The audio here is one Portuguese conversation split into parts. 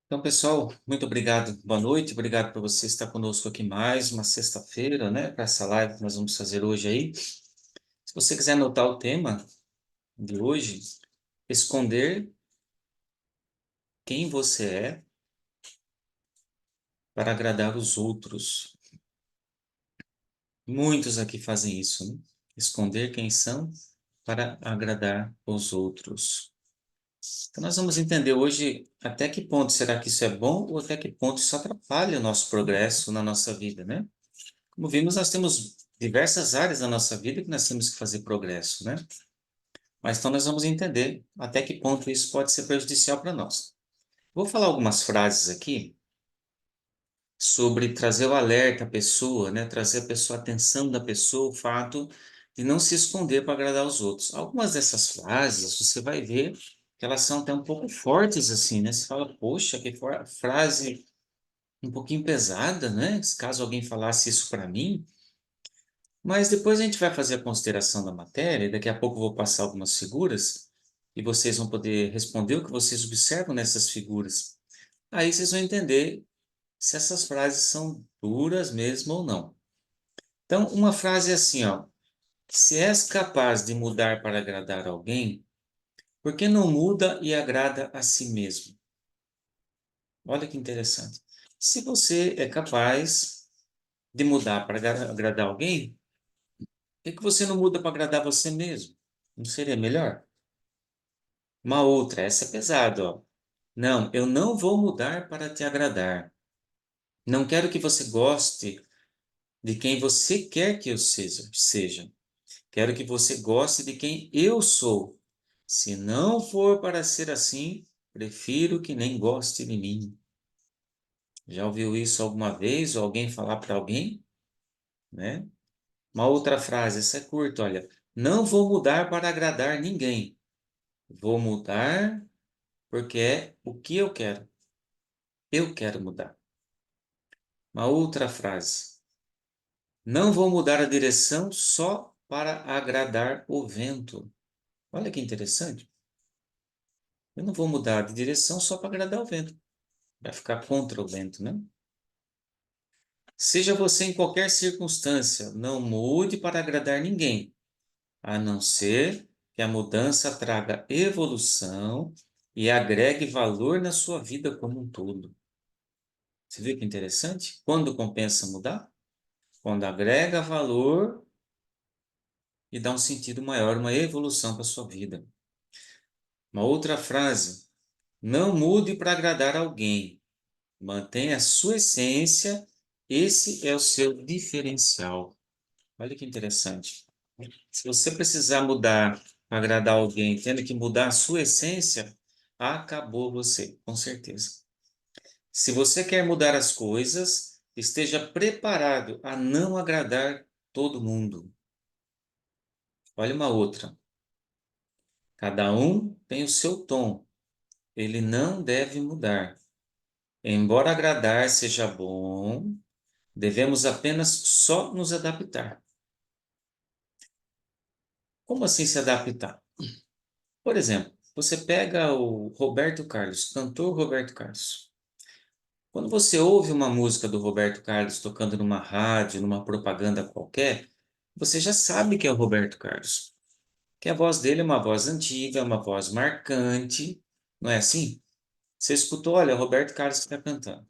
Então, pessoal, muito obrigado. Boa noite. Obrigado por você estar conosco aqui mais uma sexta-feira, né? Para essa live que nós vamos fazer hoje aí. Se você quiser anotar o tema de hoje, esconder quem você é para agradar os outros. Muitos aqui fazem isso, né? Esconder quem são para agradar os outros. Então, nós vamos entender hoje até que ponto será que isso é bom ou até que ponto isso atrapalha o nosso progresso na nossa vida, né? Como vimos, nós temos diversas áreas da nossa vida que nós temos que fazer progresso, né? Mas então nós vamos entender até que ponto isso pode ser prejudicial para nós. Vou falar algumas frases aqui sobre trazer o alerta à pessoa, né? Trazer a pessoa, a atenção da pessoa, o fato de não se esconder para agradar os outros. Algumas dessas frases você vai ver que elas são até um pouco fortes assim, né? Você fala, poxa, que frase um pouquinho pesada, né? Caso alguém falasse isso para mim. Mas depois a gente vai fazer a consideração da matéria, e daqui a pouco eu vou passar algumas figuras, e vocês vão poder responder o que vocês observam nessas figuras. Aí vocês vão entender se essas frases são duras mesmo ou não. Então, uma frase é assim, ó: se és capaz de mudar para agradar alguém, por que não muda e agrada a si mesmo? Olha que interessante. Se você é capaz de mudar para agradar alguém, por que você não muda para agradar você mesmo? Não seria melhor? Uma outra, essa é pesada, ó. Não, eu não vou mudar para te agradar. Não quero que você goste de quem você quer que eu seja. Quero que você goste de quem eu sou. Se não for para ser assim, prefiro que nem goste de mim. Já ouviu isso alguma vez ou alguém falar para alguém, né? Uma outra frase, essa é curta, olha. Não vou mudar para agradar ninguém. Vou mudar porque é o que eu quero. Eu quero mudar. Uma outra frase. Não vou mudar a direção só para agradar o vento. Olha que interessante. Eu não vou mudar de direção só para agradar o vento. Vai ficar contra o vento, né? Seja você em qualquer circunstância, não mude para agradar ninguém, a não ser que a mudança traga evolução e agregue valor na sua vida como um todo. Você viu que interessante? Quando compensa mudar? Quando agrega valor e dá um sentido maior, uma evolução para a sua vida. Uma outra frase: não mude para agradar alguém, mantenha a sua essência, esse é o seu diferencial. Olha que interessante. Se você precisar mudar para agradar alguém, tendo que mudar a sua essência, acabou você, com certeza. Se você quer mudar as coisas, esteja preparado a não agradar todo mundo. Olha uma outra. Cada um tem o seu tom. Ele não deve mudar. Embora agradar seja bom, devemos apenas só nos adaptar. Como assim se adaptar? Por exemplo, você pega o Roberto Carlos, cantor Roberto Carlos. Quando você ouve uma música do Roberto Carlos tocando numa rádio, numa propaganda qualquer, você já sabe que é o Roberto Carlos. Que a voz dele é uma voz antiga, uma voz marcante, não é assim? Você escutou, olha, é o Roberto Carlos que está cantando.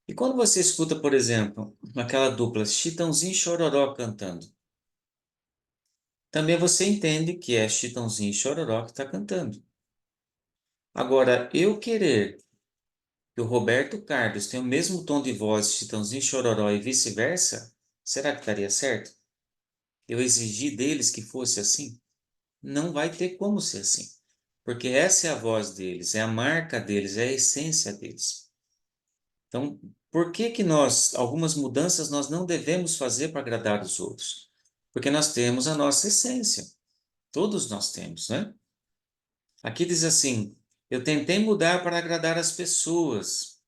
E quando você escuta, por exemplo, aquela dupla Chitãozinho e Chororó cantando, também você entende que é Chitãozinho e Chororó que está cantando. Agora, eu querer que o Roberto Carlos tenha o mesmo tom de voz de Chitãozinho e Chororó e vice-versa, será que estaria certo? Eu exigi deles que fosse assim? Não vai ter como ser assim. Porque essa é a voz deles, é a marca deles, é a essência deles. Então, por que que nós, algumas mudanças nós não devemos fazer para agradar os outros? Porque nós temos a nossa essência. Todos nós temos, né? Aqui diz assim: eu tentei mudar para agradar as pessoas,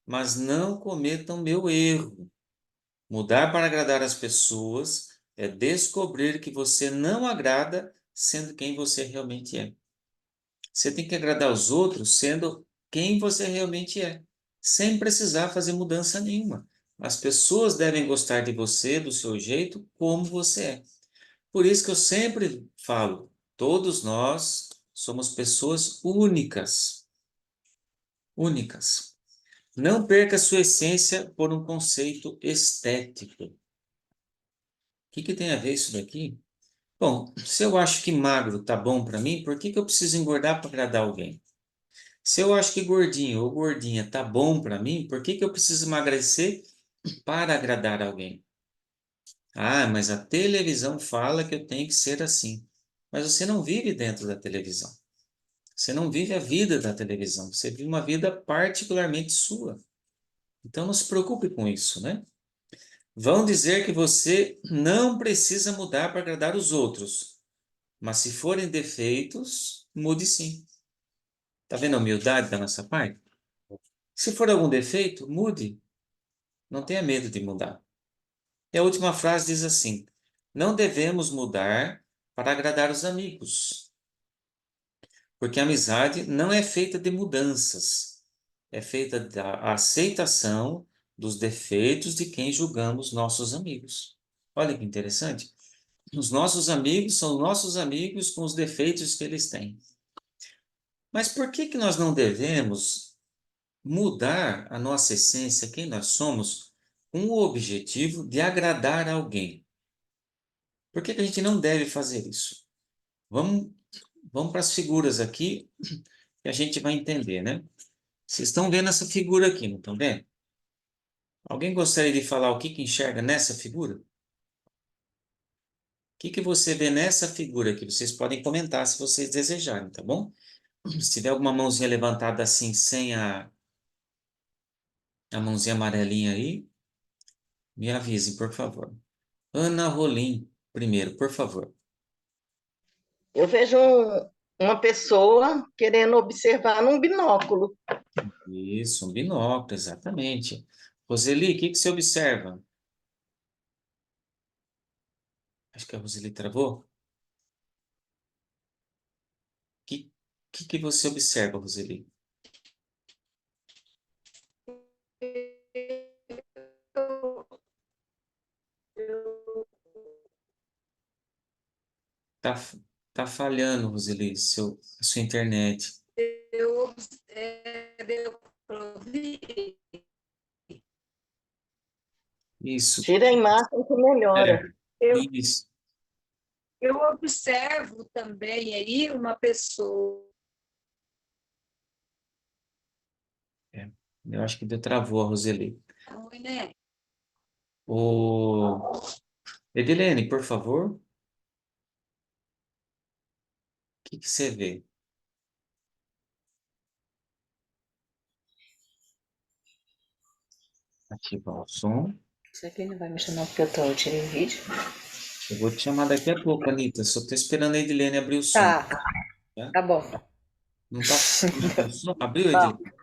mas não cometam meu erro. Mudar para agradar as pessoas é descobrir que você não agrada sendo quem você realmente é. Você tem que agradar os outros sendo quem você realmente é, sem precisar fazer mudança nenhuma. As pessoas devem gostar de você, do seu jeito, como você é. Por isso que eu sempre falo, todos nós somos pessoas únicas, únicas. Não perca sua essência por um conceito estético. O que tem a ver isso daqui? Bom, se eu acho que magro tá bom para mim, por que eu preciso engordar para agradar alguém? Se eu acho que gordinho ou gordinha tá bom para mim, por que eu preciso emagrecer para agradar alguém? Ah, mas a televisão fala que eu tenho que ser assim. Mas você não vive dentro da televisão. Você não vive a vida da televisão. Você vive uma vida particularmente sua. Então não se preocupe com isso, né? Vão dizer que você não precisa mudar para agradar os outros. Mas se forem defeitos, mude sim. Tá vendo a humildade da nossa parte? Se for algum defeito, mude. Não tenha medo de mudar. E a última frase diz assim: não devemos mudar para agradar os amigos, porque a amizade não é feita de mudanças, é feita da aceitação dos defeitos de quem julgamos nossos amigos. Olha que interessante. Os nossos amigos são nossos amigos com os defeitos que eles têm. Mas por que nós não devemos mudar a nossa essência, quem nós somos, com o objetivo de agradar alguém? Por que a gente não deve fazer isso? Vamos, vamos para as figuras aqui que a gente vai entender, né? Vocês estão vendo essa figura aqui, não estão vendo? Alguém gostaria de falar o que enxerga nessa figura? O que você vê nessa figura aqui? Vocês podem comentar se vocês desejarem, tá bom? Se tiver alguma mãozinha levantada assim, sem a mãozinha amarelinha aí, me avise, por favor. Ana Rolim, primeiro, por favor. Eu vejo uma pessoa querendo observar num binóculo. Isso, um binóculo, exatamente. Roseli, o que você observa? Acho que a Roseli travou. O que você observa, Roseli? Tá, tá falhando, Roseli, a sua internet. Eu, deu para ouvir. Isso, Tira a imagem que é, melhora. Eu, isso. eu observo também aí uma pessoa. É, eu acho que deu travou a Roseli. Ruim, né? O Edilene, por favor, o que você vê? Ativar o som. Será que ele não vai me chamar porque eu tirei o vídeo? Eu vou te chamar daqui a pouco, Anitta. Só estou esperando a Edilene abrir o som, Tá, tá? tá bom. Não tá funcionando o som? Abriu, Bom, Edilene?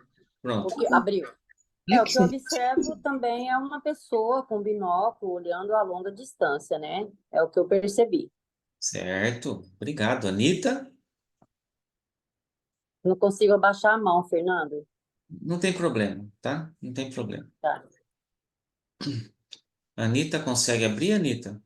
Pronto. abriu. O que eu observo também é uma pessoa com binóculo olhando a longa distância, né? É o que eu percebi. Certo. Obrigado. Anitta? Não consigo abaixar a mão, Fernando. Não tem problema, tá? Não tem problema. Tá. Anitta consegue abrir, Anitta?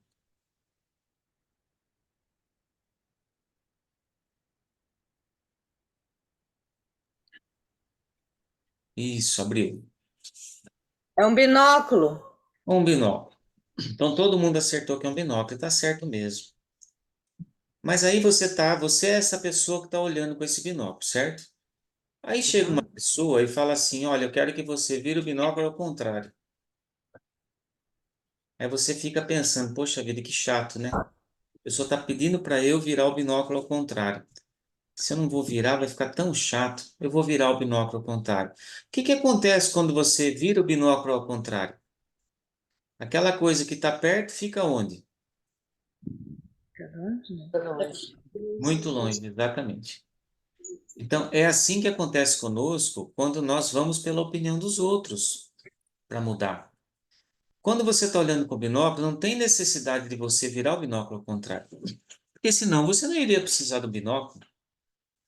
Isso, abriu. É um binóculo. Um binóculo. Então todo mundo acertou que é um binóculo, e tá certo mesmo. Mas aí você é essa pessoa que está olhando com esse binóculo, certo? Aí chega uma pessoa e fala assim: olha, eu quero que você vire o binóculo ao contrário. Aí você fica pensando: poxa vida, que chato, né? A pessoa está pedindo para eu virar o binóculo ao contrário. Se eu não vou virar, vai ficar tão chato. Eu vou virar o binóculo ao contrário. O que acontece quando você vira o binóculo ao contrário? Aquela coisa que está perto fica onde? Longe. Muito longe, exatamente. Então, é assim que acontece conosco quando nós vamos pela opinião dos outros para mudar. Quando você está olhando com o binóculo, não tem necessidade de você virar o binóculo ao contrário. Porque senão você não iria precisar do binóculo.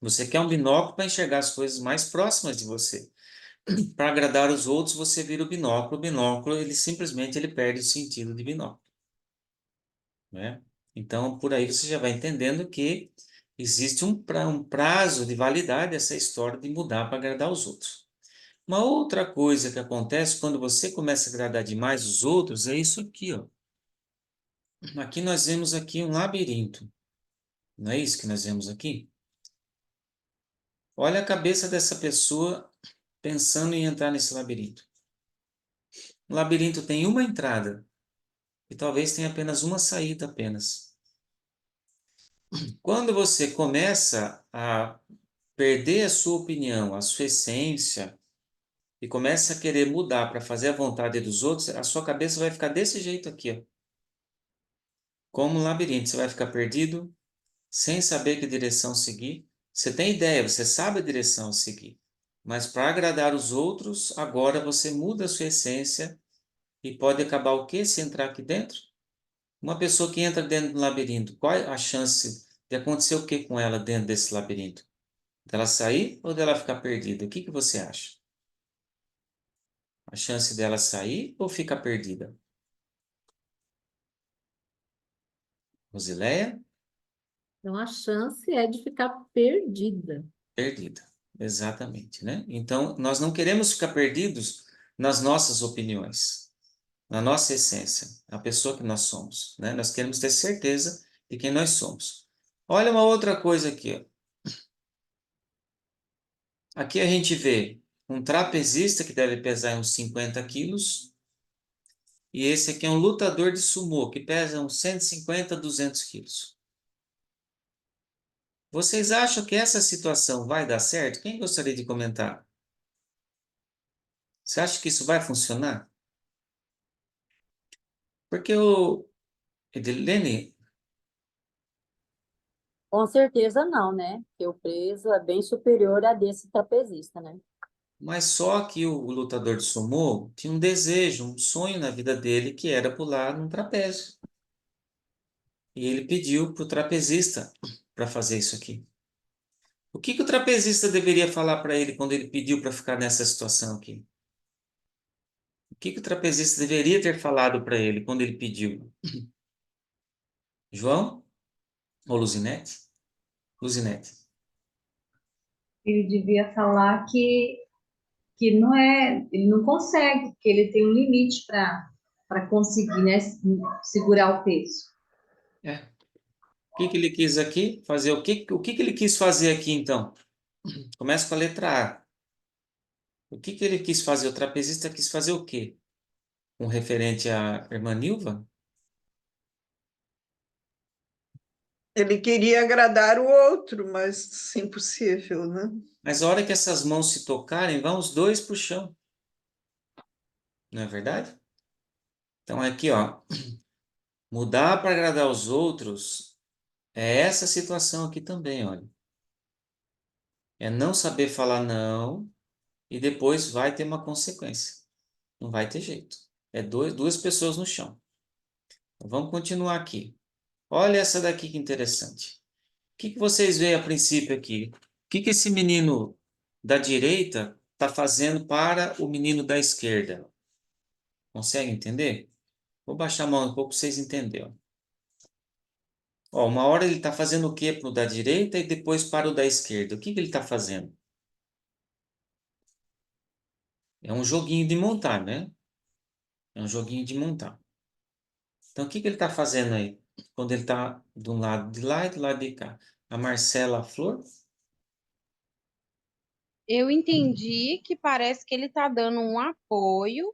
Você quer um binóculo para enxergar as coisas mais próximas de você. Para agradar os outros, você vira o binóculo. O binóculo, ele simplesmente ele perde o sentido de binóculo, né? Então, por aí você já vai entendendo que existe um prazo de validade essa história de mudar para agradar os outros. Uma outra coisa que acontece quando você começa a agradar demais os outros é isso aqui, ó. Aqui nós vemos aqui um labirinto. Não é isso que nós vemos aqui? Olha a cabeça dessa pessoa pensando em entrar nesse labirinto. O labirinto tem uma entrada e talvez tenha apenas uma saída apenas. Quando você começa a perder a sua opinião, a sua essência, e começa a querer mudar para fazer a vontade dos outros, a sua cabeça vai ficar desse jeito aqui, ó. Como um labirinto, você vai ficar perdido, sem saber que direção seguir. Você tem ideia, você sabe a direção a seguir. Mas para agradar os outros, agora você muda a sua essência e pode acabar o quê se entrar aqui dentro? Uma pessoa que entra dentro do labirinto, qual é a chance de acontecer o que com ela dentro desse labirinto? Dela sair ou dela ficar perdida? O que que você acha? A chance dela sair ou ficar perdida? Rosileia? Então, a chance é de ficar perdida. Perdida. Exatamente, né? Então, nós não queremos ficar perdidos nas nossas opiniões, na nossa essência, a pessoa que nós somos, né? Nós queremos ter certeza de quem nós somos. Olha uma outra coisa aqui, ó. Aqui a gente vê um trapezista que deve pesar uns 50 quilos, e esse aqui é um lutador de sumô, que pesa uns 150, 200 quilos. Vocês acham que essa situação vai dar certo? Quem gostaria de comentar? Você acha que isso vai funcionar? Porque o Edilene, Com certeza não, né? Porque o peso é bem superior a desse trapezista, né? mas só que o lutador de sumô tinha um desejo, um sonho na vida dele que era pular num trapézio. E ele pediu para o trapezista para fazer isso aqui. O que que o trapezista deveria falar para ele quando ele pediu para ficar nessa situação aqui? O que que o trapezista deveria ter falado para ele quando ele pediu? João ou Luzinete? Luzinete. Ele devia falar que não é, ele não consegue, que ele tem um limite para conseguir, né, segurar o peso. É. O que que ele quis aqui? Fazer o que que ele quis fazer aqui então? Começa com a letra A. O que que ele quis fazer? O trapezista quis fazer o quê? Com referente à irmã Nilva? Ele queria agradar o outro, mas impossível, né? Mas a hora que essas mãos se tocarem, vão os dois para o chão. Não é verdade? Então aqui, ó, mudar para agradar os outros é essa situação aqui também, olha. É não saber falar não e depois vai ter uma consequência. Não vai ter jeito. É duas pessoas no chão. Então, vamos continuar aqui. Olha essa daqui que interessante. O que que vocês veem a princípio aqui? O que que esse menino da direita está fazendo para o menino da esquerda? Consegue entender? Vou baixar a mão um pouco para vocês entenderem. Ó, uma hora ele está fazendo o quê para o da direita e depois para o da esquerda. O que que ele está fazendo? É um joguinho de montar, né? É um joguinho de montar. Então, o que que ele está fazendo aí? Quando ele está de um lado de lá e do lado de cá. A Marcela, a Flor? Eu entendi que parece que ele está dando um apoio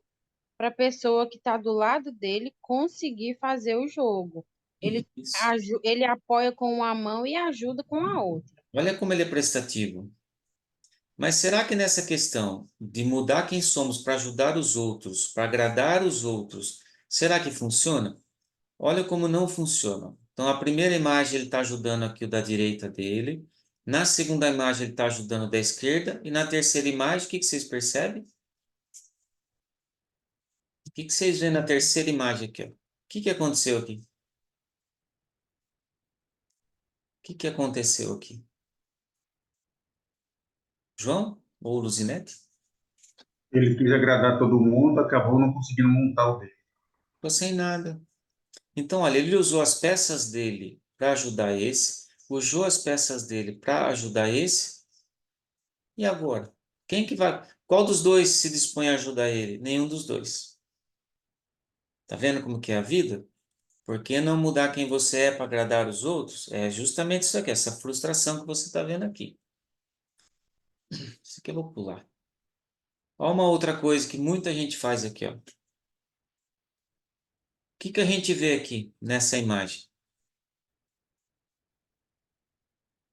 para a pessoa que está do lado dele conseguir fazer o jogo. Isso. Ele apoia com uma mão e ajuda com a outra. Olha como ele é prestativo. Mas será que nessa questão de mudar quem somos para ajudar os outros, para agradar os outros, será que funciona? Olha como não funciona. Então, a primeira imagem ele está ajudando aqui o da direita dele. Na segunda imagem ele está ajudando o da esquerda. E na terceira imagem, o que que vocês percebem? O que que vocês veem na terceira imagem aqui, ó? O que que aconteceu aqui? O que que aconteceu aqui? João ou Luzinete? Ele quis agradar todo mundo, acabou não conseguindo montar o dele. Ficou sem nada. Então, olha, ele usou as peças dele para ajudar esse, usou as peças dele para ajudar esse, e agora? Quem que vai? Qual dos dois se dispõe a ajudar ele? Nenhum dos dois. Tá vendo como que é a vida? Por que não mudar quem você é para agradar os outros? É justamente isso aqui, essa frustração que você está vendo aqui. Isso aqui eu vou pular. Olha uma outra coisa que muita gente faz aqui, ó. O que que a gente vê aqui nessa imagem?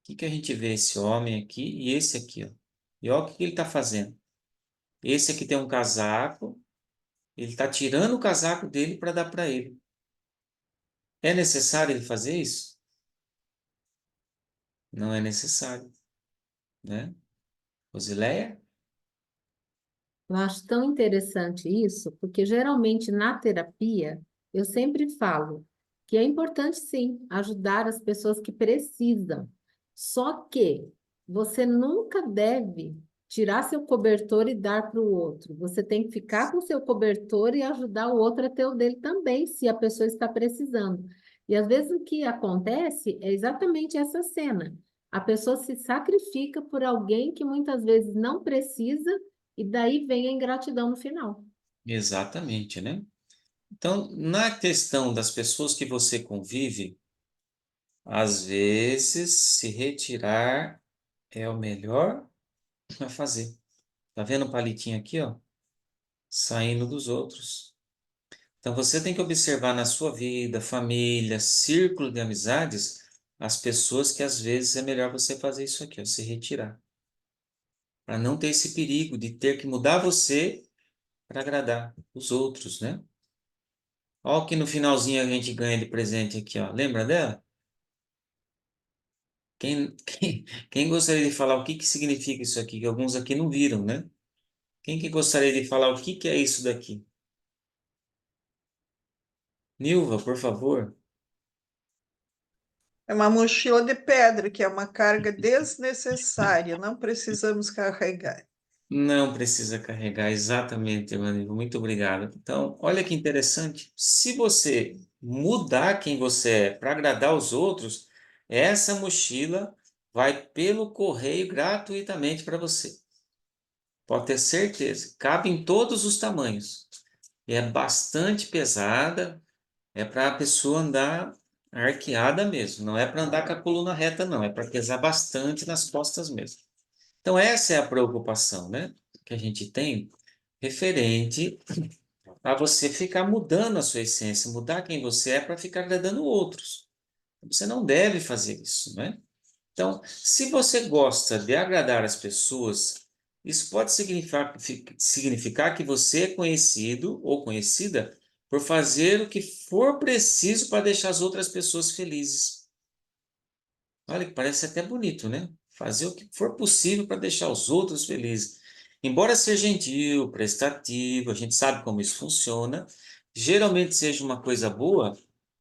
O que que a gente vê? Esse homem aqui e esse aqui, ó. E olha o que que ele está fazendo. Esse aqui tem um casaco, ele está tirando o casaco dele para dar para ele. É necessário ele fazer isso? Não é necessário, né? Rosileia? Eu acho tão interessante isso, porque geralmente na terapia eu sempre falo que é importante sim ajudar as pessoas que precisam. Só que você nunca deve tirar seu cobertor e dar para o outro. Você tem que ficar com seu cobertor e ajudar o outro a ter o dele também, se a pessoa está precisando. E às vezes o que acontece é exatamente essa cena. A pessoa se sacrifica por alguém que muitas vezes não precisa e daí vem a ingratidão no final. Exatamente, né? Então, na questão das pessoas que você convive, às vezes se retirar é o melhor a fazer. Tá vendo o palitinho aqui, ó? Saindo dos outros. Então, você tem que observar na sua vida, família, círculo de amizades, as pessoas que às vezes é melhor você fazer isso aqui, ó, se retirar. Para não ter esse perigo de ter que mudar você para agradar os outros, né? Olha o que no finalzinho a gente ganha de presente aqui, ó. Lembra dela? Quem gostaria de falar o que que significa isso aqui? Que alguns aqui não viram, né? Quem que gostaria de falar o que que é isso daqui? Nilva, por favor. É uma mochila de pedra, que é uma carga desnecessária, não precisamos carregar. Não precisa carregar, exatamente, Emanuel. Muito obrigado. Então, olha que interessante. Se você mudar quem você é para agradar os outros, essa mochila vai pelo correio gratuitamente para você. Pode ter certeza. Cabe em todos os tamanhos. E é bastante pesada, é para a pessoa andar arqueada mesmo. Não é para andar com a coluna reta, não. É para pesar bastante nas costas mesmo. Então, essa é a preocupação, né, que a gente tem referente a você ficar mudando a sua essência, mudar quem você é para ficar agradando outros. Você não deve fazer isso, né? Então, se você gosta de agradar as pessoas, isso pode significar que você é conhecido ou conhecida por fazer o que for preciso para deixar as outras pessoas felizes. Olha, que parece até bonito, né? Fazer o que for possível para deixar os outros felizes. Embora seja gentil, prestativo, a gente sabe como isso funciona, geralmente seja uma coisa boa,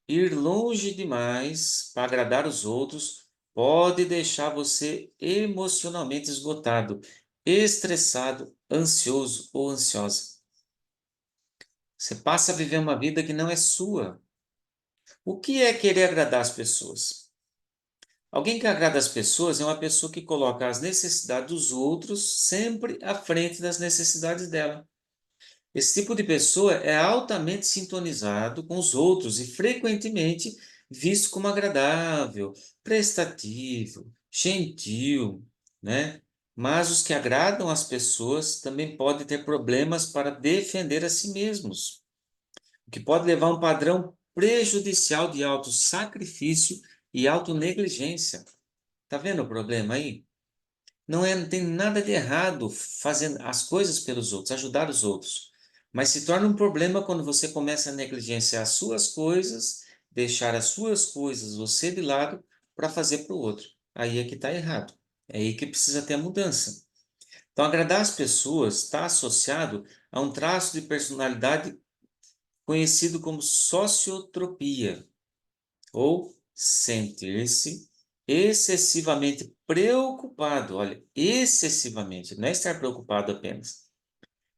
ir longe demais para agradar os outros pode deixar você emocionalmente esgotado, estressado, ansioso ou ansiosa. Você passa a viver uma vida que não é sua. O que é querer agradar as pessoas? Alguém que agrada as pessoas é uma pessoa que coloca as necessidades dos outros sempre à frente das necessidades dela. Esse tipo de pessoa é altamente sintonizado com os outros e frequentemente visto como agradável, prestativo, gentil, né? Mas os que agradam as pessoas também podem ter problemas para defender a si mesmos, o que pode levar a um padrão prejudicial de autossacrifício e autonegligência. Tá vendo o problema aí? Não tem nada de errado fazer as coisas pelos outros, ajudar os outros. Mas se torna um problema quando você começa a negligenciar as suas coisas, deixar as suas coisas, você de lado, para fazer para o outro. Aí é que está errado. É aí que precisa ter a mudança. Então, agradar as pessoas está associado a um traço de personalidade conhecido como sociotropia, ou sentir-se excessivamente preocupado, olha, excessivamente, não é estar preocupado apenas,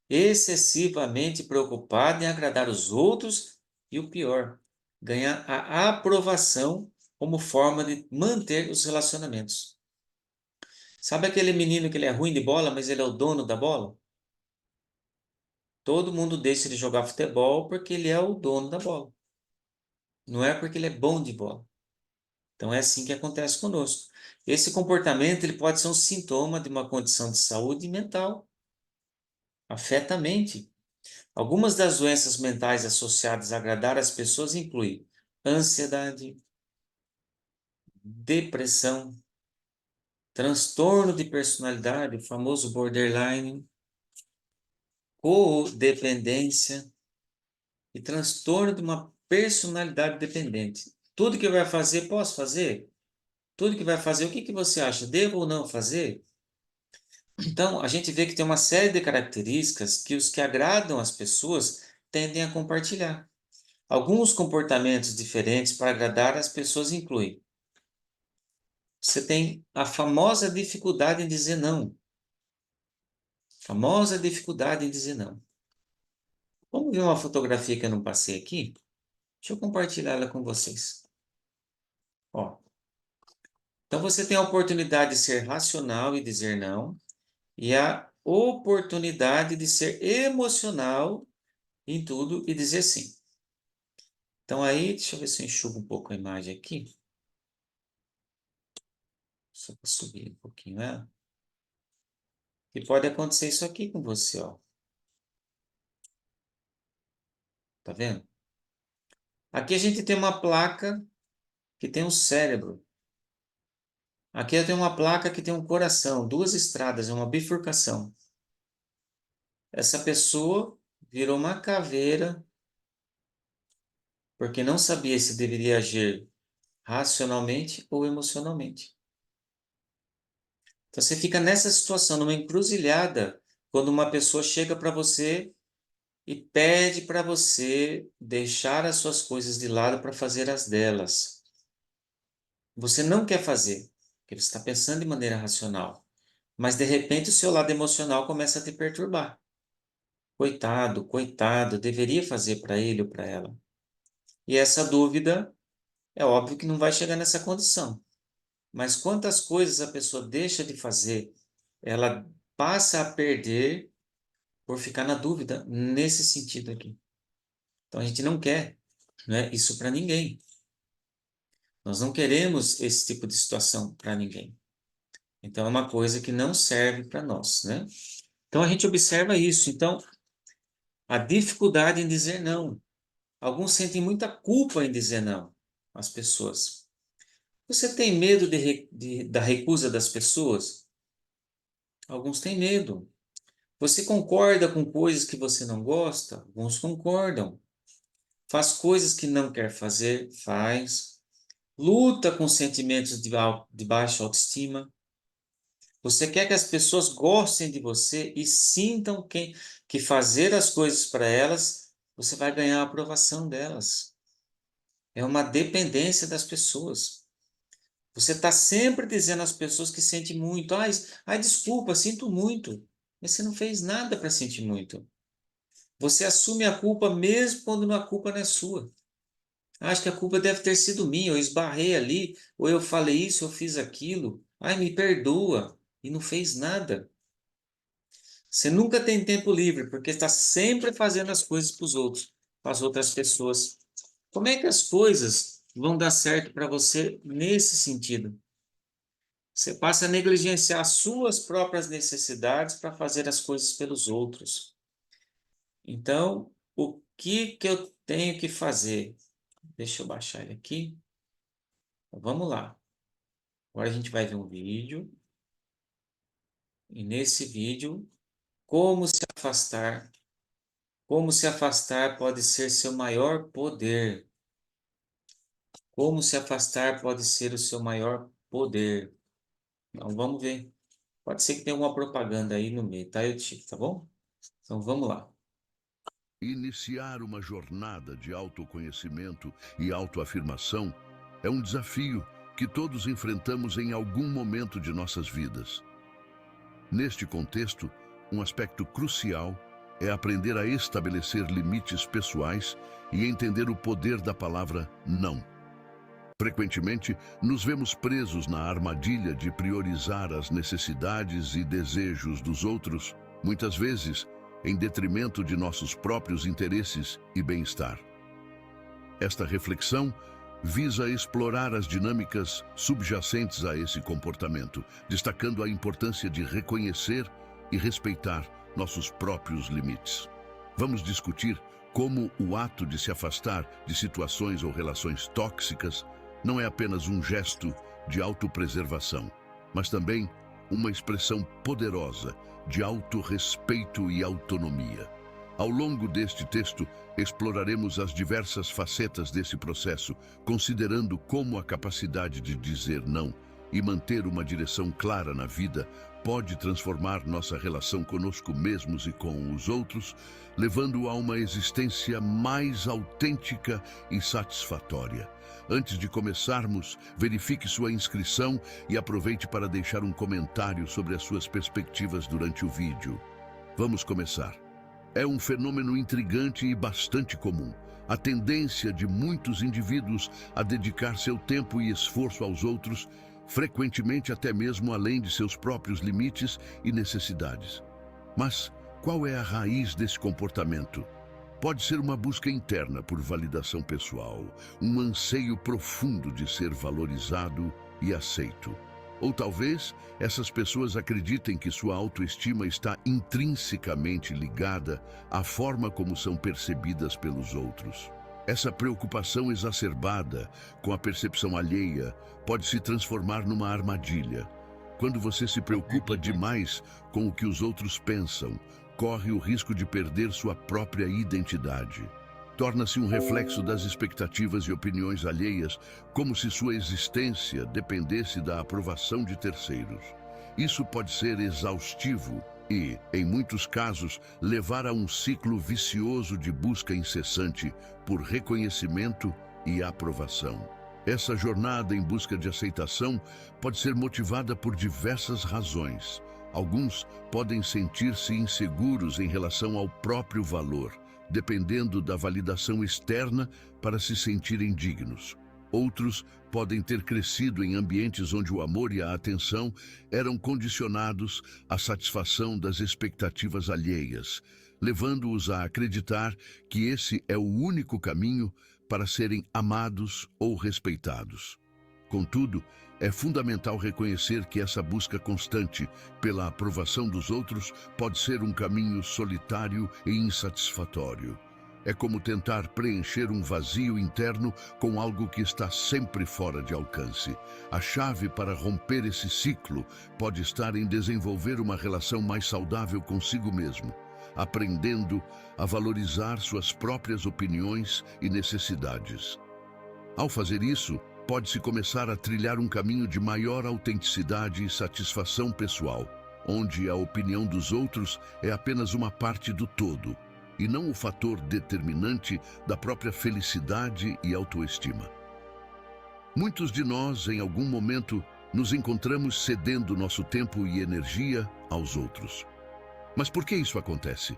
excessivamente preocupado em agradar os outros e o pior, ganhar a aprovação como forma de manter os relacionamentos. Sabe aquele menino que ele é ruim de bola, mas ele é o dono da bola? Todo mundo deixa ele jogar futebol porque ele é o dono da bola. Não é porque ele é bom de bola. Então é assim que acontece conosco. Esse comportamento ele pode ser um sintoma de uma condição de saúde mental. Afeta a mente. Algumas das doenças mentais associadas a agradar as pessoas incluem ansiedade, depressão, transtorno de personalidade, o famoso borderline, codependência e transtorno de uma personalidade dependente. Tudo que vai fazer, posso fazer? Tudo que vai fazer, o que que você acha? Devo ou não fazer? Então, a gente vê que tem uma série de características que os que agradam as pessoas tendem a compartilhar. Alguns comportamentos diferentes para agradar as pessoas incluem: você tem a famosa dificuldade em dizer não. Famosa dificuldade em dizer não. Vamos ver uma fotografia que eu não passei aqui? Deixa eu compartilhar ela com vocês. Ó. Então, você tem a oportunidade de ser racional e dizer não, e a oportunidade de ser emocional em tudo e dizer sim. Então aí, deixa eu ver se eu enxugo um pouco a imagem aqui. Só para subir um pouquinho ela. E pode acontecer isso aqui com você, ó. Tá vendo? Aqui a gente tem uma placa que tem um cérebro. Aqui eu tenho uma placa que tem um coração, duas estradas, é uma bifurcação. Essa pessoa virou uma caveira porque não sabia se deveria agir racionalmente ou emocionalmente. Então você fica nessa situação, numa encruzilhada, quando uma pessoa chega para você e pede para você deixar as suas coisas de lado para fazer as delas. Você não quer fazer, porque você está pensando de maneira racional. Mas de repente o seu lado emocional começa a te perturbar. Coitado, coitado, deveria fazer para ele ou para ela. E essa dúvida, é óbvio que não vai chegar nessa condição. Mas quantas coisas a pessoa deixa de fazer, ela passa a perder por ficar na dúvida nesse sentido aqui. Então a gente não quer, né, isso para ninguém. Nós não queremos esse tipo de situação para ninguém. Então é uma coisa que não serve para nós, né? Então a gente observa isso. Então a dificuldade em dizer não. Alguns sentem muita culpa em dizer não às pessoas. Você tem medo da recusa das pessoas? Alguns têm medo. Você concorda com coisas que você não gosta? Alguns concordam. Faz coisas que não quer fazer? Faz. Luta com sentimentos de baixa autoestima. Você quer que as pessoas gostem de você e sintam que fazer as coisas para elas, você vai ganhar a aprovação delas. É uma dependência das pessoas. Você está sempre dizendo às pessoas que sente muito. Desculpa, sinto muito. Mas você não fez nada para sentir muito. Você assume a culpa mesmo quando a culpa não é sua. Acho que a culpa deve ter sido minha. Eu esbarrei ali, ou eu falei isso, eu fiz aquilo. Ai, me perdoa. E não fez nada. Você nunca tem tempo livre, porque está sempre fazendo as coisas para os outros, para as outras pessoas. Como é que as coisas vão dar certo para você nesse sentido? Você passa a negligenciar as suas próprias necessidades para fazer as coisas pelos outros. Então, o que que eu tenho que fazer? Deixa eu baixar ele aqui. Vamos lá. Agora a gente vai ver um vídeo. E nesse vídeo, como se afastar. Como se afastar pode ser seu maior poder. Como se afastar pode ser o seu maior poder. Então, vamos ver. Pode ser que tenha alguma propaganda aí no meio, tá? Eu tiro, tá bom? Então, vamos lá. Iniciar uma jornada de autoconhecimento e autoafirmação é um desafio que todos enfrentamos em algum momento de nossas vidas. Neste contexto, um aspecto crucial é aprender a estabelecer limites pessoais e entender o poder da palavra não. Frequentemente, nos vemos presos na armadilha de priorizar as necessidades e desejos dos outros, muitas vezes em detrimento de nossos próprios interesses e bem-estar. Esta reflexão visa explorar as dinâmicas subjacentes a esse comportamento, destacando a importância de reconhecer e respeitar nossos próprios limites. Vamos discutir como o ato de se afastar de situações ou relações tóxicas não é apenas um gesto de autopreservação, mas também uma expressão poderosa de autorrespeito e autonomia. Ao longo deste texto, exploraremos as diversas facetas desse processo, considerando como a capacidade de dizer não e manter uma direção clara na vida pode transformar nossa relação conosco mesmos e com os outros, levando a uma existência mais autêntica e satisfatória. Antes de começarmos, verifique sua inscrição e aproveite para deixar um comentário sobre as suas perspectivas durante o vídeo. Vamos começar. É um fenômeno intrigante e bastante comum. A tendência de muitos indivíduos a dedicar seu tempo e esforço aos outros, frequentemente até mesmo além de seus próprios limites e necessidades. Mas qual é a raiz desse comportamento? Pode ser uma busca interna por validação pessoal, um anseio profundo de ser valorizado e aceito. Ou talvez essas pessoas acreditem que sua autoestima está intrinsecamente ligada à forma como são percebidas pelos outros. Essa preocupação exacerbada com a percepção alheia pode se transformar numa armadilha. Quando você se preocupa demais com o que os outros pensam, corre o risco de perder sua própria identidade. Torna-se um reflexo das expectativas e opiniões alheias, como se sua existência dependesse da aprovação de terceiros. Isso pode ser exaustivo e, em muitos casos, levar a um ciclo vicioso de busca incessante por reconhecimento e aprovação. Essa jornada em busca de aceitação pode ser motivada por diversas razões. Alguns podem sentir-se inseguros em relação ao próprio valor, dependendo da validação externa para se sentirem dignos. Outros podem ter crescido em ambientes onde o amor e a atenção eram condicionados à satisfação das expectativas alheias, levando-os a acreditar que esse é o único caminho para serem amados ou respeitados. Contudo, é fundamental reconhecer que essa busca constante pela aprovação dos outros pode ser um caminho solitário e insatisfatório. É como tentar preencher um vazio interno com algo que está sempre fora de alcance. A chave para romper esse ciclo pode estar em desenvolver uma relação mais saudável consigo mesmo, aprendendo a valorizar suas próprias opiniões e necessidades. Ao fazer isso, pode-se começar a trilhar um caminho de maior autenticidade e satisfação pessoal, onde a opinião dos outros é apenas uma parte do todo, e não o fator determinante da própria felicidade e autoestima. Muitos de nós, em algum momento, nos encontramos cedendo nosso tempo e energia aos outros. Mas por que isso acontece?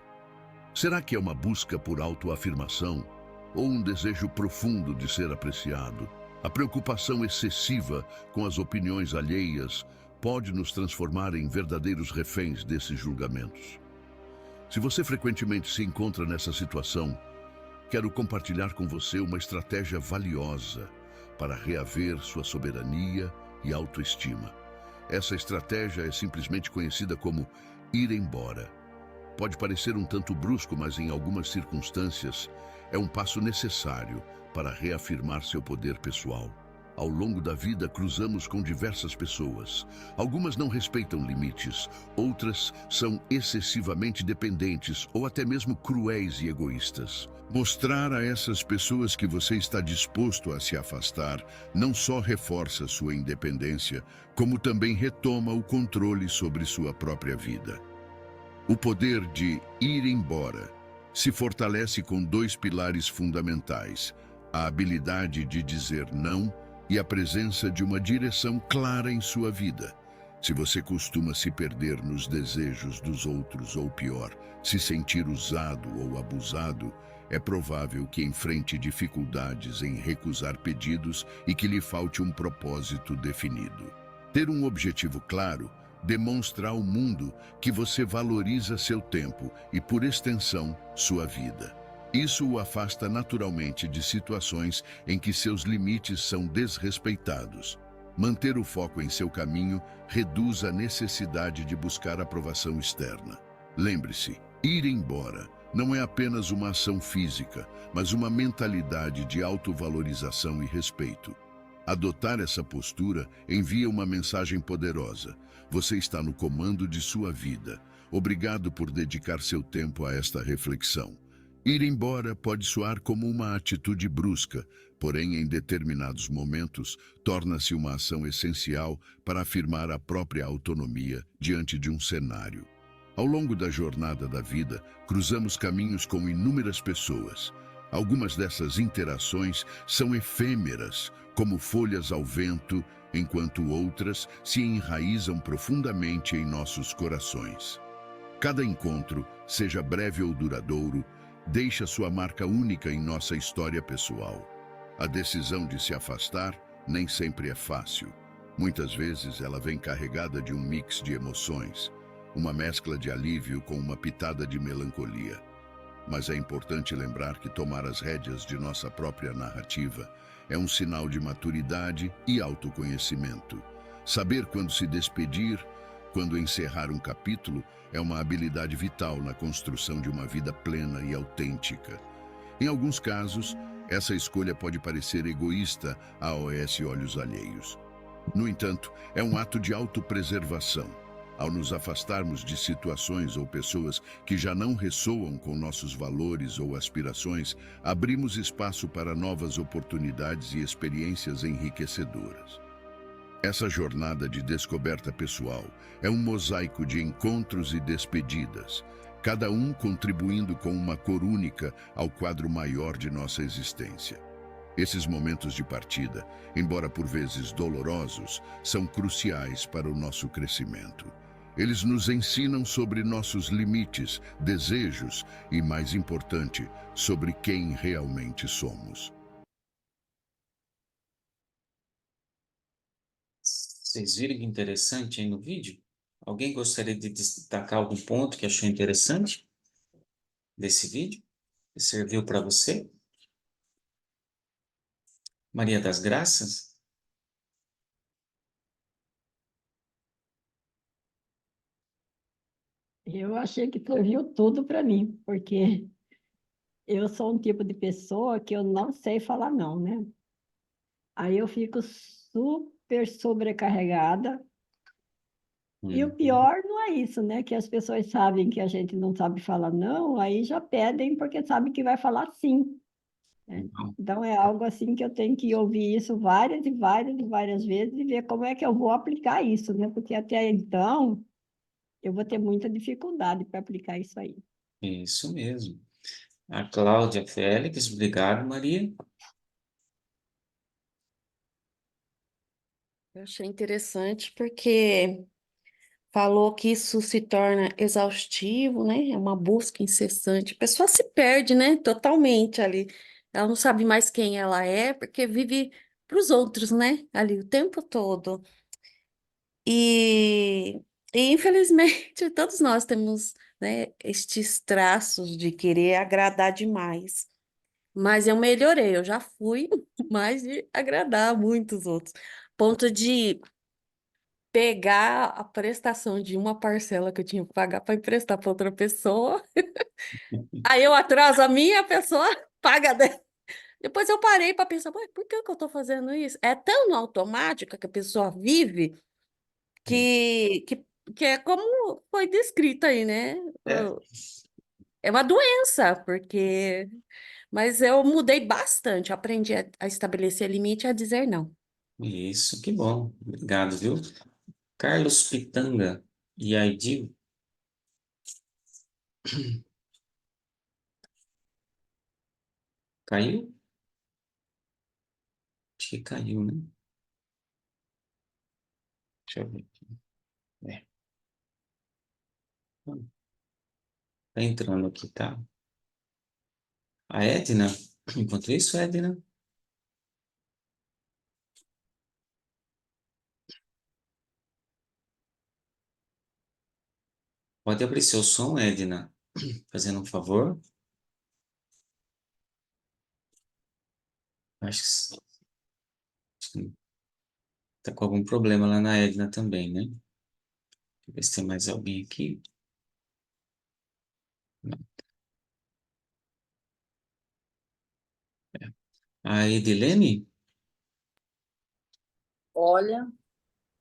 Será que é uma busca por autoafirmação ou um desejo profundo de ser apreciado? A preocupação excessiva com as opiniões alheias pode nos transformar em verdadeiros reféns desses julgamentos. Se você frequentemente se encontra nessa situação, quero compartilhar com você uma estratégia valiosa para reaver sua soberania e autoestima. Essa estratégia é simplesmente conhecida como ir embora. Pode parecer um tanto brusco, mas em algumas circunstâncias é um passo necessário para reafirmar seu poder pessoal. Ao longo da vida, cruzamos com diversas pessoas. Algumas não respeitam limites, outras são excessivamente dependentes ou até mesmo cruéis e egoístas. Mostrar a essas pessoas que você está disposto a se afastar não só reforça sua independência, como também retoma o controle sobre sua própria vida. O poder de ir embora se fortalece com dois pilares fundamentais: a habilidade de dizer não e a presença de uma direção clara em sua vida. Se você costuma se perder nos desejos dos outros ou pior, se sentir usado ou abusado, é provável que enfrente dificuldades em recusar pedidos e que lhe falte um propósito definido. Ter um objetivo claro demonstra ao mundo que você valoriza seu tempo e, por extensão, sua vida. Isso o afasta naturalmente de situações em que seus limites são desrespeitados. Manter o foco em seu caminho reduz a necessidade de buscar aprovação externa. Lembre-se, ir embora não é apenas uma ação física, mas uma mentalidade de autovalorização e respeito. Adotar essa postura envia uma mensagem poderosa. Você está no comando de sua vida. Obrigado por dedicar seu tempo a esta reflexão. Ir embora pode soar como uma atitude brusca, porém, em determinados momentos, torna-se uma ação essencial para afirmar a própria autonomia diante de um cenário. Ao longo da jornada da vida, cruzamos caminhos com inúmeras pessoas. Algumas dessas interações são efêmeras, como folhas ao vento, enquanto outras se enraizam profundamente em nossos corações. Cada encontro, seja breve ou duradouro, deixa sua marca única em nossa história pessoal. A decisão de se afastar nem sempre é fácil. Muitas vezes ela vem carregada de um mix de emoções, uma mescla de alívio com uma pitada de melancolia. Mas é importante lembrar que tomar as rédeas de nossa própria narrativa é um sinal de maturidade e autoconhecimento. Saber quando se despedir, quando encerrar um capítulo, é uma habilidade vital na construção de uma vida plena e autêntica. Em alguns casos, essa escolha pode parecer egoísta aos olhos alheios. No entanto, é um ato de autopreservação. Ao nos afastarmos de situações ou pessoas que já não ressoam com nossos valores ou aspirações, abrimos espaço para novas oportunidades e experiências enriquecedoras. Essa jornada de descoberta pessoal é um mosaico de encontros e despedidas, cada um contribuindo com uma cor única ao quadro maior de nossa existência. Esses momentos de partida, embora por vezes dolorosos, são cruciais para o nosso crescimento. Eles nos ensinam sobre nossos limites, desejos e, mais importante, sobre quem realmente somos. Vocês viram que interessante aí no vídeo? Alguém gostaria de destacar algum ponto que achou interessante desse vídeo? Que serviu para você? Maria das Graças? Eu achei que serviu tudo para mim, porque eu sou um tipo de pessoa que eu não sei falar não, né? Aí eu fico super sobrecarregada. E o pior não é isso, né? Que as pessoas sabem que a gente não sabe falar não, aí já pedem porque sabem que vai falar sim, né? Então é algo assim que eu tenho que ouvir isso várias e várias e várias vezes e ver como é que eu vou aplicar isso, né? Porque até então eu vou ter muita dificuldade para aplicar isso aí. Isso mesmo. A Cláudia Félix, obrigado, Maria. Eu achei interessante porque falou que isso se torna exaustivo, né? É uma busca incessante. A pessoa se perde, né? Totalmente ali. Ela não sabe mais quem ela é, porque vive para os outros, né? Ali o tempo todo. E, infelizmente todos nós temos, né, estes traços de querer agradar demais. Mas eu melhorei, eu já fui mais de agradar muitos outros. Ponto de pegar a prestação de uma parcela que eu tinha que pagar para emprestar para outra pessoa. Aí eu atraso a minha, a pessoa paga dela. Depois eu parei para pensar, "Ué, por que que eu estou fazendo isso?" É tão no automático que a pessoa vive que, que, que é como foi descrito aí, né? É. É uma doença, porque. Mas eu mudei bastante, aprendi a estabelecer limite e a dizer não. Isso, que bom. Obrigado, viu? Carlos Pitanga e Aidil. Caiu? Acho que caiu, né? Deixa eu ver aqui. É. Tá entrando aqui, tá? A Edna, enquanto isso, Edna. Pode abrir seu som, Edna, fazendo um favor. Acho que tá com algum problema lá na Edna também, né? Deixa eu ver se tem mais alguém aqui. Não. A Edilene? Olha,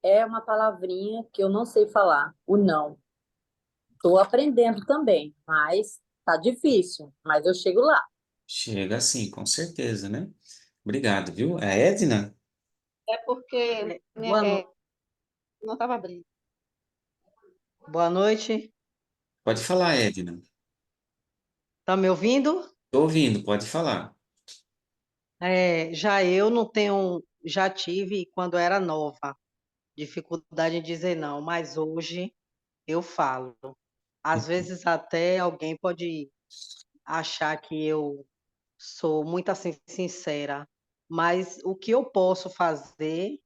é uma palavrinha que eu não sei falar, o não. Estou aprendendo também, mas tá difícil, mas eu chego lá. Chega sim, com certeza, né? Obrigado, viu? É a Edna? É porque Boa noite. não estava abrindo. Boa noite. Pode falar, Edna. Tá me ouvindo? Tô ouvindo, pode falar. Já eu não tenho, já tive quando era nova, dificuldade em dizer não, mas hoje eu falo. Às vezes até alguém pode achar que eu sou muito assim sincera, mas o que eu posso fazer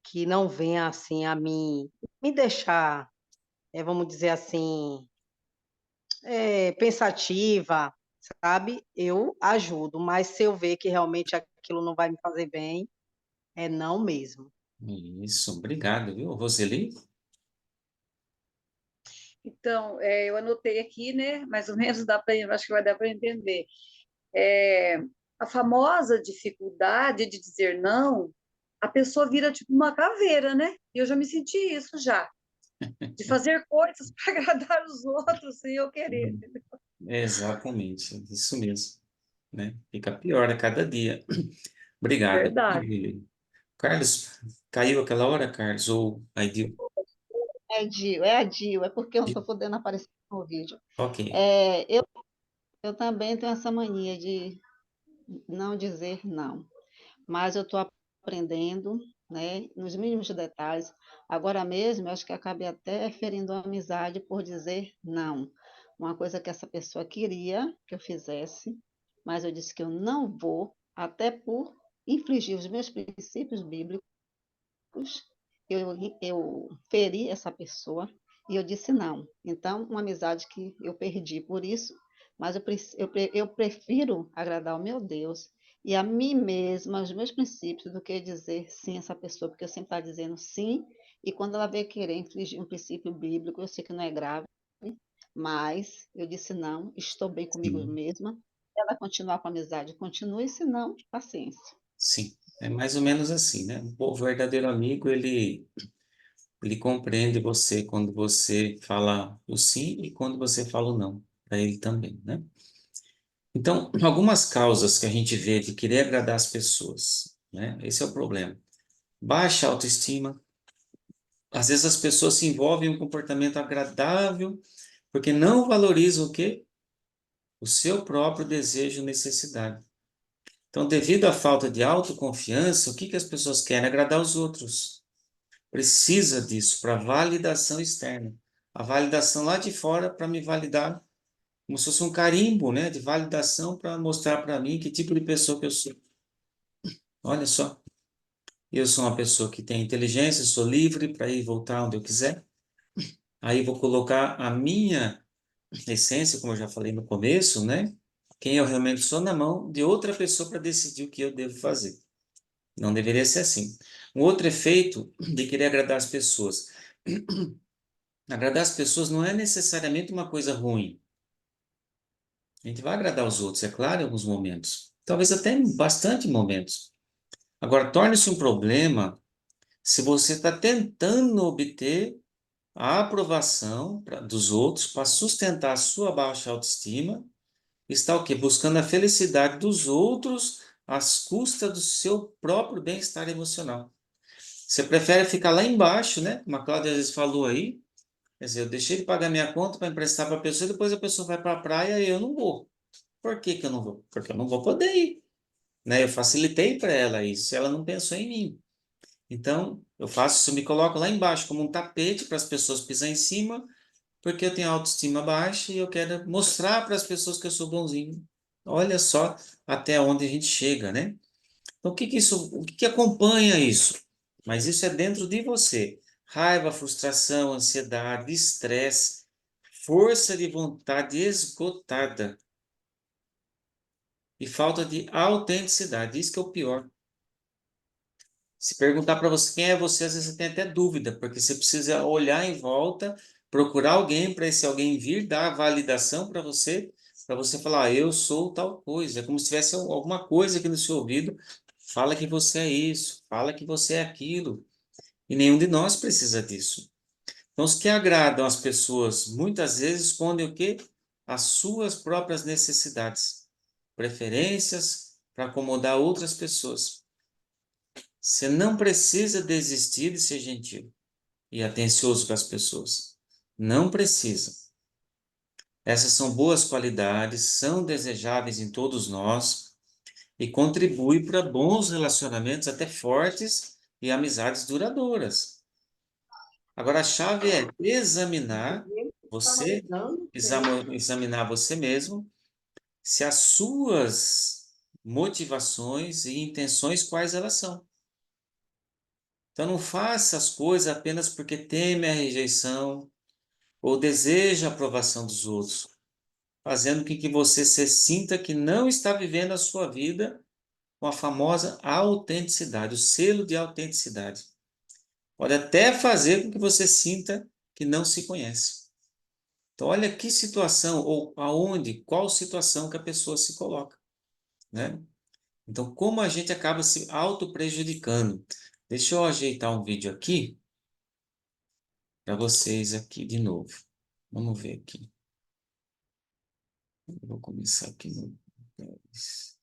que não venha assim a mim me deixar, vamos dizer assim, pensativa, sabe? Eu ajudo, mas se eu ver que realmente aquilo não vai me fazer bem, é não mesmo. Isso, obrigado, viu? Roseli? Então, eu anotei aqui, né? Mais ou menos acho que vai dar para entender. A famosa dificuldade de dizer não, a pessoa vira tipo uma caveira, né? E eu já me senti isso já, de fazer coisas para agradar os outros sem eu querer. Exatamente, isso mesmo, né? Fica pior a cada dia. Obrigado. Verdade. Carlos, caiu aquela hora, Carlos? Ou aí deu? É a Dil, é porque eu não estou podendo aparecer no vídeo. Ok. Eu também tenho essa mania de não dizer não, mas eu estou aprendendo, né, nos mínimos detalhes. Agora mesmo, eu acho que acabei até ferindo a amizade por dizer não. Uma coisa que essa pessoa queria que eu fizesse, mas eu disse que eu não vou, até por infringir os meus princípios bíblicos. Eu feri essa pessoa e eu disse não. Então, uma amizade que eu perdi por isso, mas eu prefiro agradar ao meu Deus e a mim mesma, os meus princípios, do que dizer sim a essa pessoa, porque eu sempre estou dizendo sim, e quando ela vem querer infligir um princípio bíblico, eu sei que não é grave, mas eu disse não, estou bem comigo Sim, mesma. Ela continuar com a amizade, continue, se não, paciência. sim. É mais ou menos assim, né? O verdadeiro amigo, ele compreende você quando você fala o sim e quando você fala o não, para ele também, né? Então, algumas causas que a gente vê de querer agradar as pessoas, né? Esse é o problema. Baixa autoestima. Às vezes as pessoas se envolvem em um comportamento agradável porque não valorizam o quê? O seu próprio desejo e necessidade. Então, devido à falta de autoconfiança, o que que as pessoas querem? Agradar os outros. Precisa disso para validação externa. A validação lá de fora para me validar, como se fosse um carimbo, né, de validação para mostrar para mim que tipo de pessoa que eu sou. Olha só, eu sou uma pessoa que tem inteligência, sou livre para ir e voltar onde eu quiser. Aí vou colocar a minha essência, como eu já falei no começo, né? Quem eu realmente sou na mão de outra pessoa para decidir o que eu devo fazer. Não deveria ser assim. Um outro efeito de querer agradar as pessoas. Agradar as pessoas não é necessariamente uma coisa ruim. A gente vai agradar os outros, é claro, em alguns momentos. Talvez até em bastante momentos. Agora, torne-se um problema se você está tentando obter a aprovação dos outros para sustentar a sua baixa autoestima. Está o quê? Buscando a felicidade dos outros às custas do seu próprio bem-estar emocional. Você prefere ficar lá embaixo, né? Como a Cláudia às vezes falou aí. Quer dizer, eu deixei de pagar minha conta para emprestar para a pessoa, depois a pessoa vai para a praia e eu não vou. Por que que eu não vou? Porque eu não vou poder ir, né? Eu facilitei para ela isso, ela não pensou em mim. Então, eu faço isso, eu me coloco lá embaixo como um tapete para as pessoas pisar em cima, porque eu tenho autoestima baixa e eu quero mostrar para as pessoas que eu sou bonzinho. Olha só até onde a gente chega, né? Então, o que que acompanha isso? Mas isso é dentro de você. Raiva, frustração, ansiedade, estresse, força de vontade esgotada e falta de autenticidade. Isso que é o pior. Se perguntar para você quem é você, às vezes você tem até dúvida, porque você precisa olhar em volta, procurar alguém para esse alguém vir dar validação para você falar, eu sou tal coisa. É como se tivesse alguma coisa aqui no seu ouvido, fala que você é isso, fala que você é aquilo. E nenhum de nós precisa disso. Então, os que agradam as pessoas, muitas vezes escondem o quê? As suas próprias necessidades, preferências para acomodar outras pessoas. Você não precisa desistir de ser gentil e atencioso com as pessoas. Não precisa. Essas são boas qualidades, são desejáveis em todos nós e contribuem para bons relacionamentos, até fortes e amizades duradouras. Agora, a chave é examinar você, examinar você mesmo, se as suas motivações e intenções, quais elas são. Então, não faça as coisas apenas porque teme a rejeição ou deseja a aprovação dos outros, fazendo com que você se sinta que não está vivendo a sua vida com a famosa autenticidade, o selo de autenticidade. Pode até fazer com que você sinta que não se conhece. Então, olha que situação, ou aonde, qual situação que a pessoa se coloca, né? Então, como a gente acaba se auto-prejudicando. Deixa eu ajeitar um vídeo aqui, para vocês aqui de novo. Vamos ver aqui. Eu vou começar aqui no 10.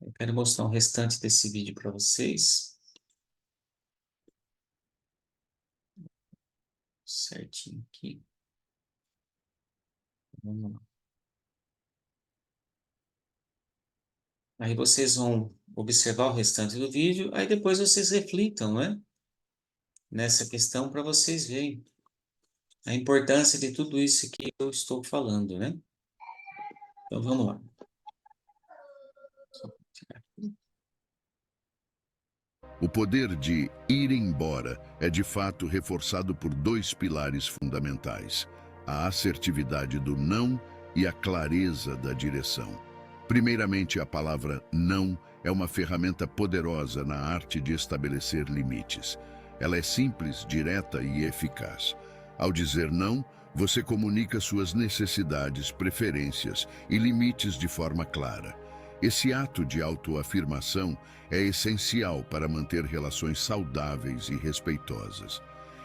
Eu quero mostrar o restante desse vídeo para vocês. Certinho aqui. Vamos lá. Aí vocês vão observar o restante do vídeo, aí depois vocês reflitam, né? Nessa questão para vocês verem a importância de tudo isso que eu estou falando, né? Então vamos lá. O poder de ir embora é de fato reforçado por dois pilares fundamentais: a assertividade do não e a clareza da direção. Primeiramente, a palavra não é uma ferramenta poderosa na arte de estabelecer limites. Ela é simples, direta e eficaz. Ao dizer não, você comunica suas necessidades, preferências e limites de forma clara. Esse ato de autoafirmação é essencial para manter relações saudáveis e respeitosas.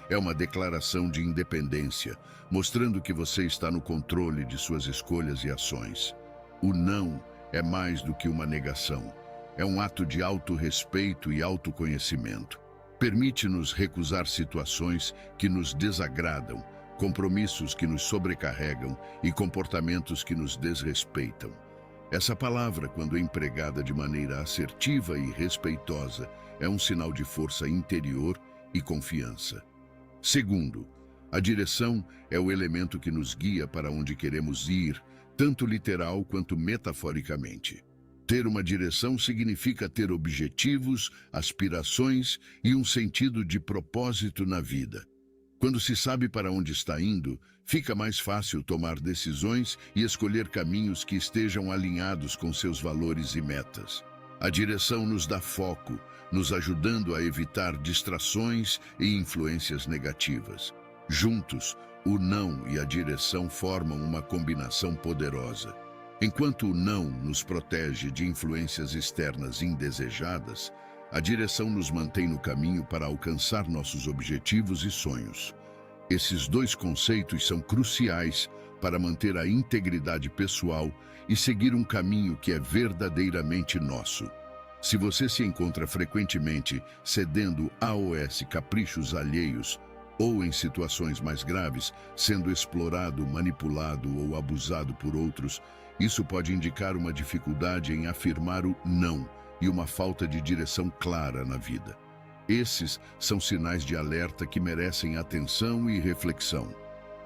É uma declaração de independência, mostrando que você está no controle de suas escolhas e ações. O não é mais do que uma negação. É um ato de autorrespeito e autoconhecimento. Permite-nos recusar situações que nos desagradam, compromissos que nos sobrecarregam e comportamentos que nos desrespeitam. Essa palavra, quando empregada de maneira assertiva e respeitosa, é um sinal de força interior e confiança. Segundo, a direção é o elemento que nos guia para onde queremos ir, tanto literal quanto metaforicamente. Ter uma direção significa ter objetivos, aspirações e um sentido de propósito na vida. Quando se sabe para onde está indo, fica mais fácil tomar decisões e escolher caminhos que estejam alinhados com seus valores e metas. A direção nos dá foco, nos ajudando a evitar distrações e influências negativas. Juntos, o não e a direção formam uma combinação poderosa. Enquanto o não nos protege de influências externas indesejadas, a direção nos mantém no caminho para alcançar nossos objetivos e sonhos. Esses dois conceitos são cruciais para manter a integridade pessoal e seguir um caminho que é verdadeiramente nosso. Se você se encontra frequentemente cedendo aos caprichos alheios ou em situações mais graves, sendo explorado, manipulado ou abusado por outros, Isso pode indicar uma dificuldade em afirmar o não e uma falta de direção clara na vida. Esses são sinais de alerta que merecem atenção e reflexão.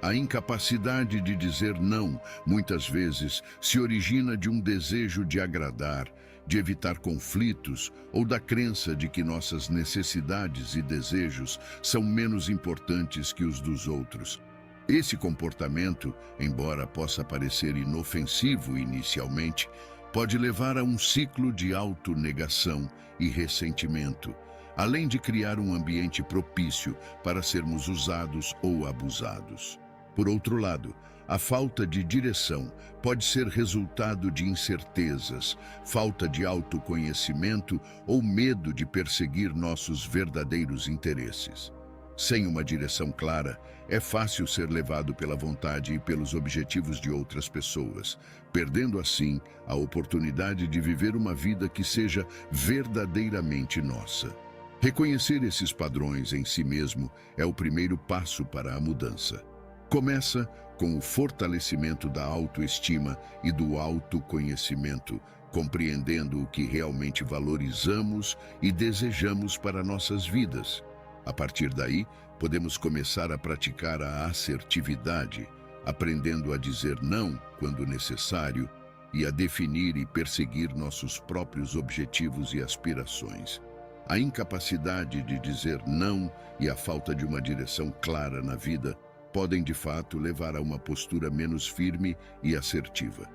A incapacidade de dizer não, muitas vezes, se origina de um desejo de agradar, de evitar conflitos ou da crença de que nossas necessidades e desejos são menos importantes que os dos outros. Esse comportamento, embora possa parecer inofensivo inicialmente, pode levar a um ciclo de autonegação e ressentimento, além de criar um ambiente propício para sermos usados ou abusados. Por outro lado, a falta de direção pode ser resultado de incertezas, falta de autoconhecimento ou medo de perseguir nossos verdadeiros interesses. Sem uma direção clara, é fácil ser levado pela vontade e pelos objetivos de outras pessoas, perdendo assim a oportunidade de viver uma vida que seja verdadeiramente nossa. Reconhecer esses padrões em si mesmo é o primeiro passo para a mudança. Começa com o fortalecimento da autoestima e do autoconhecimento, compreendendo o que realmente valorizamos e desejamos para nossas vidas. A partir daí, podemos começar a praticar a assertividade, aprendendo a dizer não quando necessário e a definir e perseguir nossos próprios objetivos e aspirações. A incapacidade de dizer não e a falta de uma direção clara na vida podem, de fato, levar a uma postura menos firme e assertiva.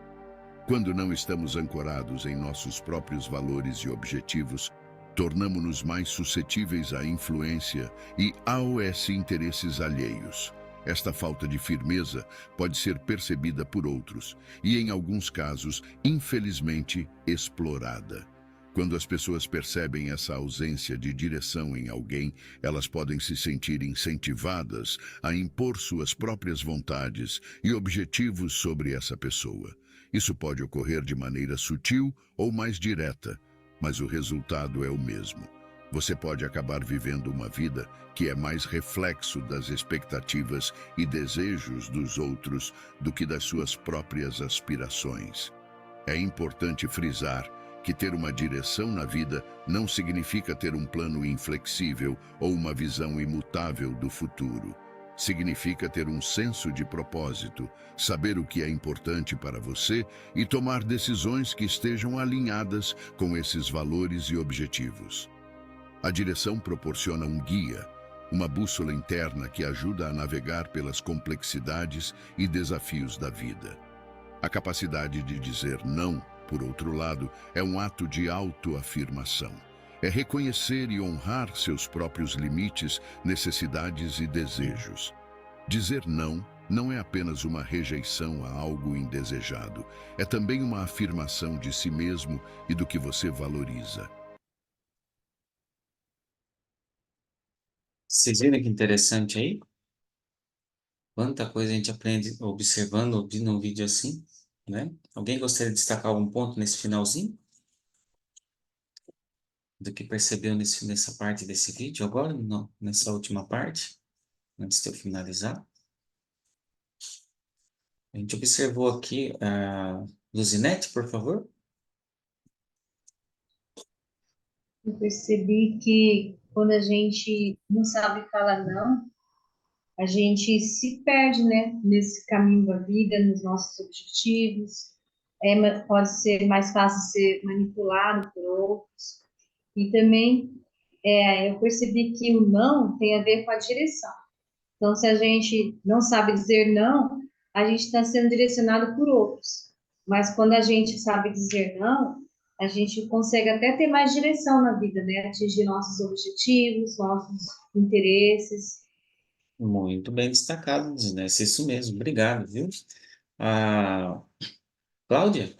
Quando não estamos ancorados em nossos próprios valores e objetivos, tornamo-nos mais suscetíveis à influência e aos interesses alheios. Esta falta de firmeza pode ser percebida por outros e, em alguns casos, infelizmente, explorada. Quando as pessoas percebem essa ausência de direção em alguém, elas podem se sentir incentivadas a impor suas próprias vontades e objetivos sobre essa pessoa. Isso pode ocorrer de maneira sutil ou mais direta, mas o resultado é o mesmo. Você pode acabar vivendo uma vida que é mais reflexo das expectativas e desejos dos outros do que das suas próprias aspirações. É importante frisar que ter uma direção na vida não significa ter um plano inflexível ou uma visão imutável do futuro. Significa ter um senso de propósito, saber o que é importante para você e tomar decisões que estejam alinhadas com esses valores e objetivos. A direção proporciona um guia, uma bússola interna que ajuda a navegar pelas complexidades e desafios da vida. A capacidade de dizer não, por outro lado, é um ato de autoafirmação. É reconhecer e honrar seus próprios limites, necessidades e desejos. Dizer não não é apenas uma rejeição a algo indesejado, é também uma afirmação de si mesmo e do que você valoriza. Vocês viram que interessante aí? Quanta coisa a gente aprende observando, ouvindo um vídeo assim, né? Alguém gostaria de destacar algum ponto nesse finalzinho? Do que percebeu nessa parte desse vídeo agora? Não, nessa última parte? Antes de eu finalizar. A gente observou aqui a Luzinete, por favor. Eu percebi que quando a gente não sabe falar não, a gente se perde, né, nesse caminho da vida, nos nossos objetivos. Pode ser mais fácil ser manipulado por outros. E também eu percebi que o não tem a ver com a direção. Então, se a gente não sabe dizer não, a gente está sendo direcionado por outros. Mas quando a gente sabe dizer não, a gente consegue até ter mais direção na vida, né? Atingir nossos objetivos, nossos interesses. Muito bem destacado, Luzinete. Isso mesmo. Obrigado, viu? Cláudia?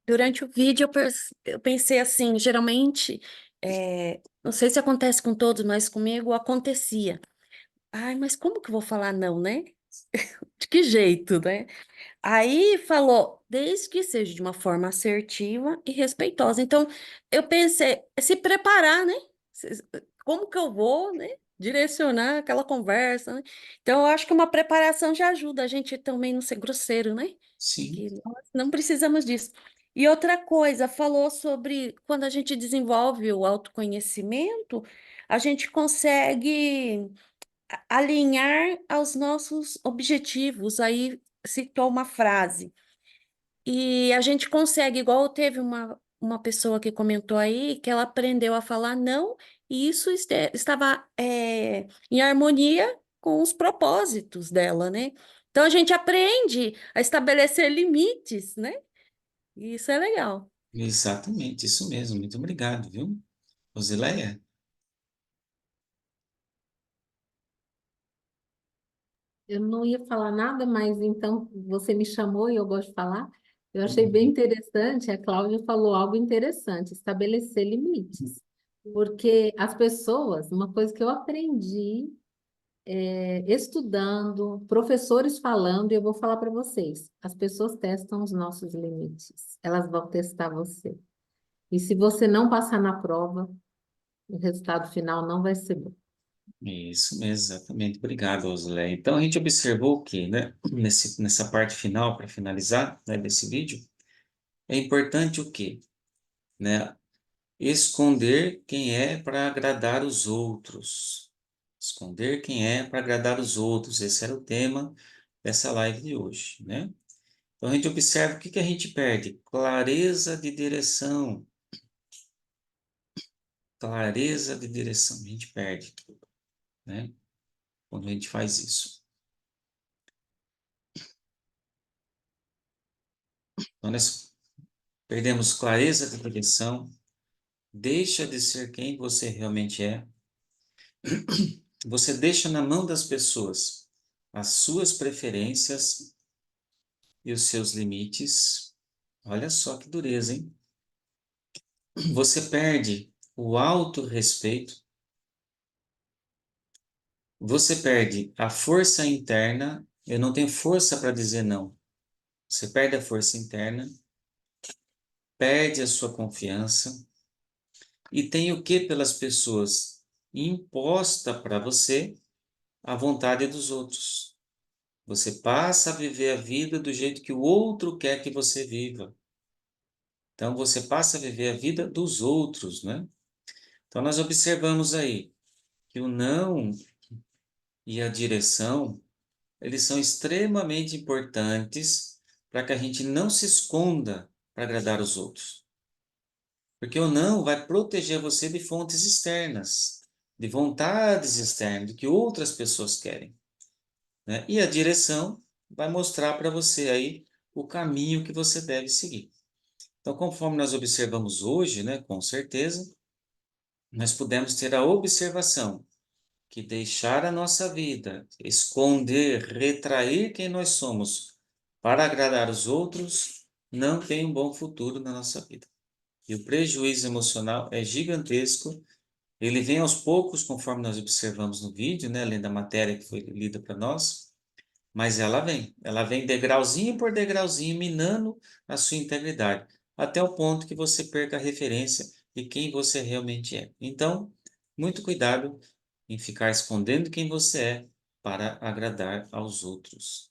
Durante o vídeo eu pensei assim, geralmente, não sei se acontece com todos, mas comigo acontecia. Ai, mas como que eu vou falar não, né? De que jeito, né? Aí falou, desde que seja de uma forma assertiva e respeitosa. Então, eu pensei, se preparar, né? Como que eu vou, né? direcionar aquela conversa, né? Então, eu acho que uma preparação já ajuda a gente também não ser grosseiro, né? Sim, Que nós não precisamos disso. E outra coisa, falou sobre quando a gente desenvolve o autoconhecimento, a gente consegue alinhar aos nossos objetivos. Aí citou uma frase. E a gente consegue, igual teve uma pessoa que comentou aí, que ela aprendeu a falar não, e isso estava em harmonia com os propósitos dela, né? Então a gente aprende a estabelecer limites, né? E isso é legal. exatamente, isso mesmo. Muito obrigado, viu? Rosileia? Eu não ia falar nada, mas então você me chamou e eu gosto de falar. Eu achei bem interessante, a Cláudia falou algo interessante, estabelecer limites. Porque as pessoas, uma coisa que eu aprendi estudando, professores falando, e eu vou falar para vocês, as pessoas testam os nossos limites, elas vão testar você. E se você não passar na prova, o resultado final não vai ser bom. Isso mesmo, exatamente. Obrigado, Rosileia. Então, a gente observou o quê, né? Nessa parte final, para finalizar, né, desse vídeo, é importante o quê? Né? Esconder quem é para agradar os outros. Esconder quem é para agradar os outros. Esse era o tema dessa live de hoje, né? Então, a gente observa o que que a gente perde? Clareza de direção. Clareza de direção. A gente perde, né? Quando a gente faz isso. Então, nós perdemos clareza de direção, deixa de ser quem você realmente é. Você deixa na mão das pessoas as suas preferências e os seus limites. Olha só que dureza, hein? Você perde o autorrespeito, você perde a força interna. Eu não tenho força para dizer não. Você perde a força interna, perde a sua confiança e tem o que pelas pessoas? Imposta para você a vontade dos outros. Você passa a viver a vida do jeito que o outro quer que você viva. Então, você passa a viver a vida dos outros, né? Então, nós observamos aí que o não e a direção, eles são extremamente importantes para que a gente não se esconda para agradar os outros. Porque o não vai proteger você de fontes externas, de vontades externas, do que outras pessoas querem, né? E a direção vai mostrar para você aí o caminho que você deve seguir. Então, conforme nós observamos hoje, né, com certeza, nós pudemos ter a observação que deixar a nossa vida, esconder, retrair quem nós somos para agradar os outros, não tem um bom futuro na nossa vida. E o prejuízo emocional é gigantesco. Ele vem aos poucos, conforme nós observamos no vídeo, né, além da matéria que foi lida para nós, mas ela vem degrauzinho por degrauzinho, minando a sua integridade, até o ponto que você perca a referência de quem você realmente é. Então, muito cuidado em ficar escondendo quem você é para agradar aos outros.